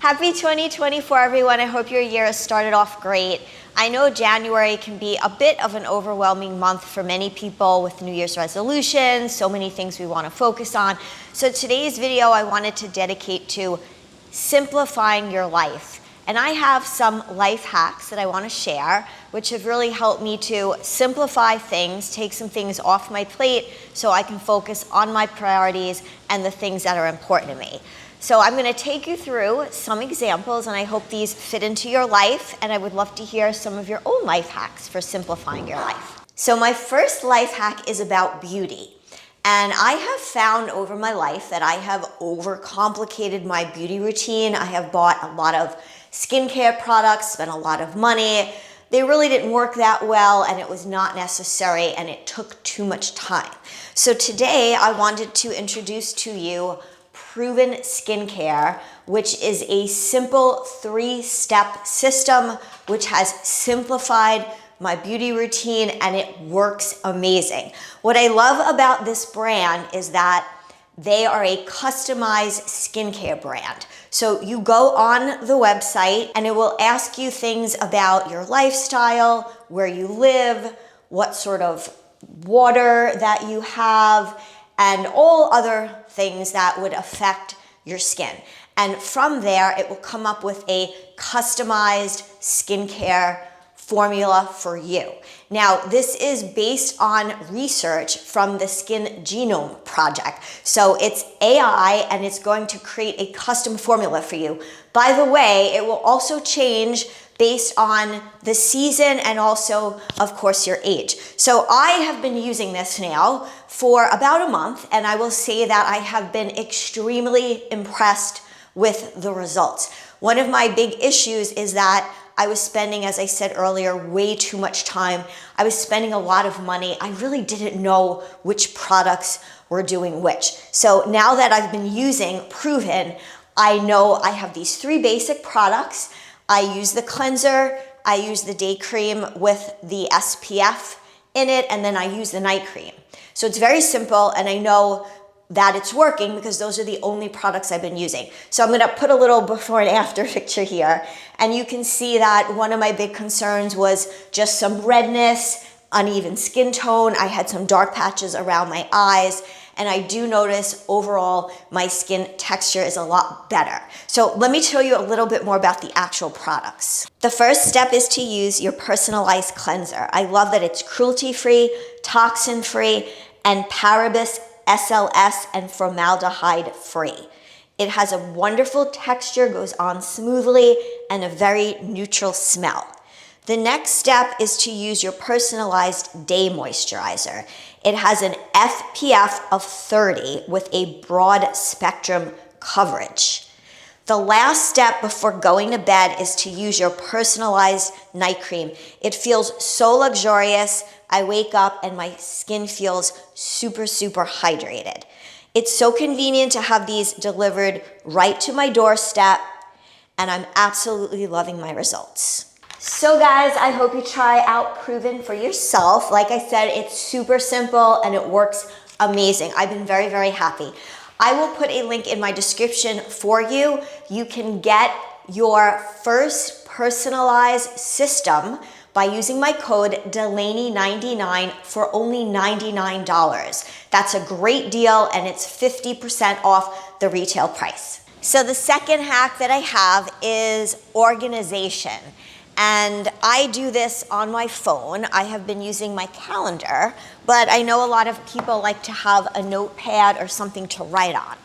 Happy 2024, everyone. I hope your year has started off great. I know January can be a bit of an overwhelming month for many people with New Year's resolutions, so many things we want to focus on. So today's video I wanted to dedicate to simplifying your life. And I have some life hacks that I want to share, which have really helped me to simplify things, take some things off my plate so I can focus on my priorities and the things that are important to me. So I'm going to take you through some examples, and I hope these fit into your life, and I would love to hear some of your own life hacks for simplifying your life. So my first life hack is about beauty. And I have found over my life that I have overcomplicated my beauty routine. I have bought a lot of skincare products, spent a lot of money. They really didn't work that well, and it was not necessary, and it took too much time. So today I wanted to introduce to you Proven Skincare, which is a simple 3-step system which has simplified my beauty routine, and it works amazing. What I love about this brand is that they are a customized skincare brand. So you go on the website and it will ask you things about your lifestyle, where you live, what sort of water that you have, and all other things that would affect your skin. And from there, it will come up with a customized skincare formula for you. Now, this is based on research from the Skin Genome Project. So it's AI, and it's going to create a custom formula for you. By the way, it will also change based on the season and also, of course, your age. So I have been using this now for about a month, and I will say that I have been extremely impressed with the results. One of my big issues is that I was spending, as I said earlier, way too much time. I was spending a lot of money. I really didn't know which products were doing which. So now that I've been using Proven, I know I have these 3 basic products. I use the cleanser, I use the day cream with the SPF in it, and then I use the night cream. So it's very simple, and I know that it's working because those are the only products I've been using. So I'm gonna put a little before and after picture here, and you can see that one of my big concerns was just some redness, uneven skin tone. I had some dark patches around my eyes, and I do notice overall my skin texture is a lot better. So let me tell you a little bit more about the actual products. The first step is to use your personalized cleanser. I love that it's cruelty-free, toxin-free, and parabens, SLS, and formaldehyde-free. It has a wonderful texture, goes on smoothly, and a very neutral smell. The next step is to use your personalized day moisturizer. It has an SPF of 30 with a broad spectrum coverage. The last step before going to bed is to use your personalized night cream. It feels so luxurious. I wake up and my skin feels super, super hydrated. It's so convenient to have these delivered right to my doorstep, and I'm absolutely loving my results. So guys, I hope you try out Proven for yourself. Like I said, it's super simple and it works amazing. I've been very, very happy. I will put a link in my description for you. You can get your first personalized system by using my code Delaney99 for only $99. That's a great deal, and it's 50% off the retail price. So the second hack that I have is organization. And I do this on my phone. I have been using my calendar, but I know a lot of people like to have a notepad or something to write on.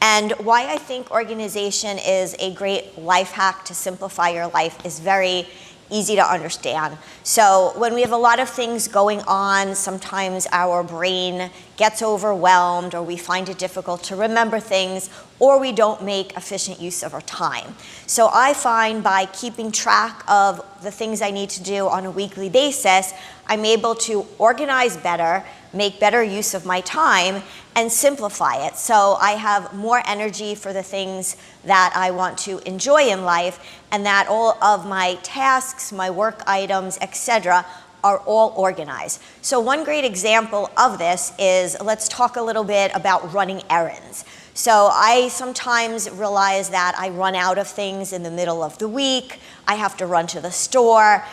And why I think organization is a great life hack to simplify your life is very easy to understand. So when we have a lot of things going on, sometimes our brain gets overwhelmed, or we find it difficult to remember things, or we don't make efficient use of our time. So I find by keeping track of the things I need to do on a weekly basis, I'm able to organize better, make better use of my time, and simplify it. So I have more energy for the things that I want to enjoy in life, and that all of my tasks, my work items, etc., are all organized. So one great example of this is, let's talk a little bit about running errands. So I sometimes realize that I run out of things in the middle of the week. I have to run to the store.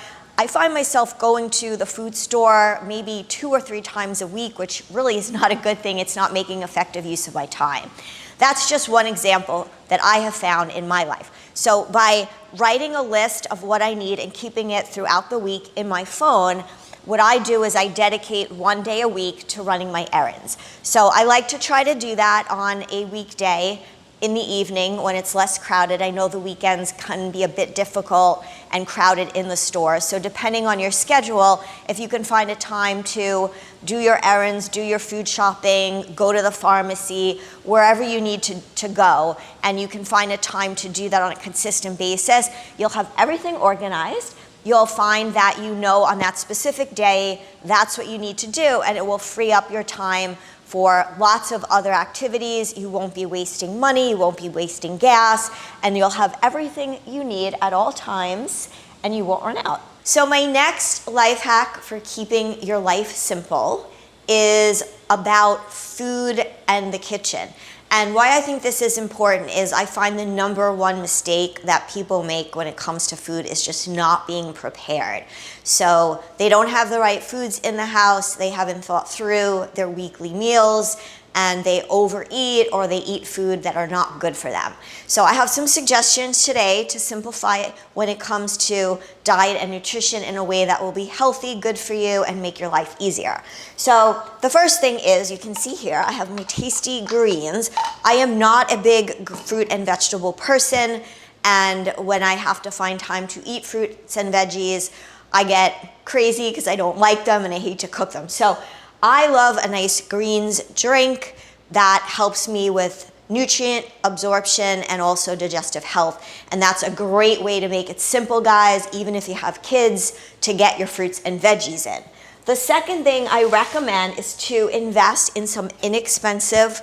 I find myself going to the food store maybe 2 or 3 times a week, which really is not a good thing. It's not making effective use of my time. That's just one example that I have found in my life. So by writing a list of what I need and keeping it throughout the week in my phone, what I do is I dedicate 1 day a week to running my errands. So I like to try to do that on a weekday in the evening when it's less crowded. I know the weekends can be a bit difficult and crowded in the stores. So depending on your schedule, if you can find a time to do your errands, do your food shopping, go to the pharmacy, wherever you need to go, and you can find a time to do that on a consistent basis, you'll have everything organized. You'll find that you know on that specific day, that's what you need to do, and it will free up your time for lots of other activities. You won't be wasting money, you won't be wasting gas, and you'll have everything you need at all times, and you won't run out. So my next life hack for keeping your life simple is about food and the kitchen. And why I think this is important is I find the #1 mistake that people make when it comes to food is just not being prepared. So they don't have the right foods in the house, they haven't thought through their weekly meals, and they overeat or they eat food that are not good for them. So I have some suggestions today to simplify when it comes to diet and nutrition in a way that will be healthy, good for you, and make your life easier. So the first thing is, you can see here, I have my tasty greens. I am not a big fruit and vegetable person, and when I have to find time to eat fruits and veggies, I get crazy because I don't like them and I hate to cook them. So I love a nice greens drink that helps me with nutrient absorption and also digestive health. And that's a great way to make it simple, guys, even if you have kids, to get your fruits and veggies in. The second thing I recommend is to invest in some inexpensive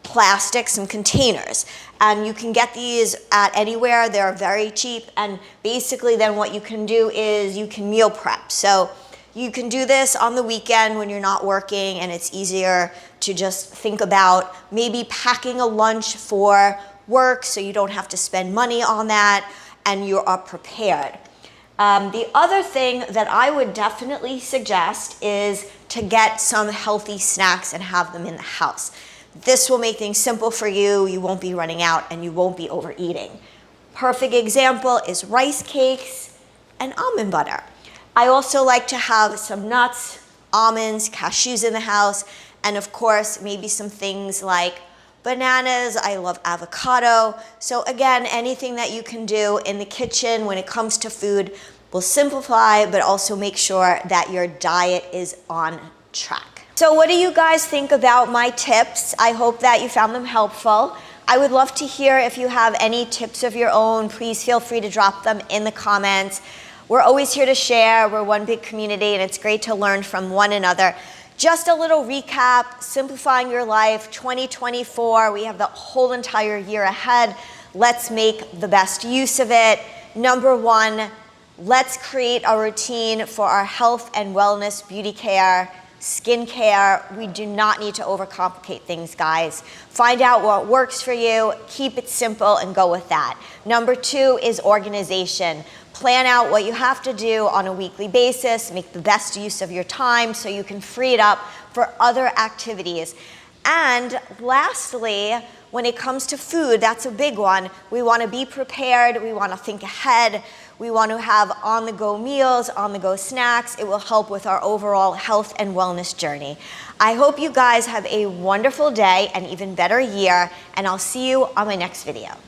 plastic, some containers. And you can get these at anywhere. They're very cheap. And basically then what you can do is you can meal prep. So you can do this on the weekend when you're not working and it's easier to just think about maybe packing a lunch for work so you don't have to spend money on that and you are prepared. The other thing that I would definitely suggest is to get some healthy snacks and have them in the house. This will make things simple for you. You won't be running out and you won't be overeating. Perfect example is rice cakes and almond butter. I also like to have some nuts, almonds, cashews in the house, and of course, maybe some things like bananas. I love avocado. So again, anything that you can do in the kitchen when it comes to food will simplify, but also make sure that your diet is on track. So what do you guys think about my tips? I hope that you found them helpful. I would love to hear if you have any tips of your own. Please feel free to drop them in the comments. We're always here to share. We're one big community and it's great to learn from one another. Just a little recap, simplifying your life, 2024. We have the whole entire year ahead. Let's make the best use of it. #1, let's create a routine for our health and wellness, beauty care, skin care. We do not need to overcomplicate things, guys. Find out what works for you, keep it simple and go with that. #2 is organization. Plan out what you have to do on a weekly basis, make the best use of your time so you can free it up for other activities. And lastly, when it comes to food, that's a big one. We want to be prepared, we want to think ahead, we want to have on-the-go meals, on-the-go snacks. It will help with our overall health and wellness journey. I hope you guys have a wonderful day and even better year, and I'll see you on my next video.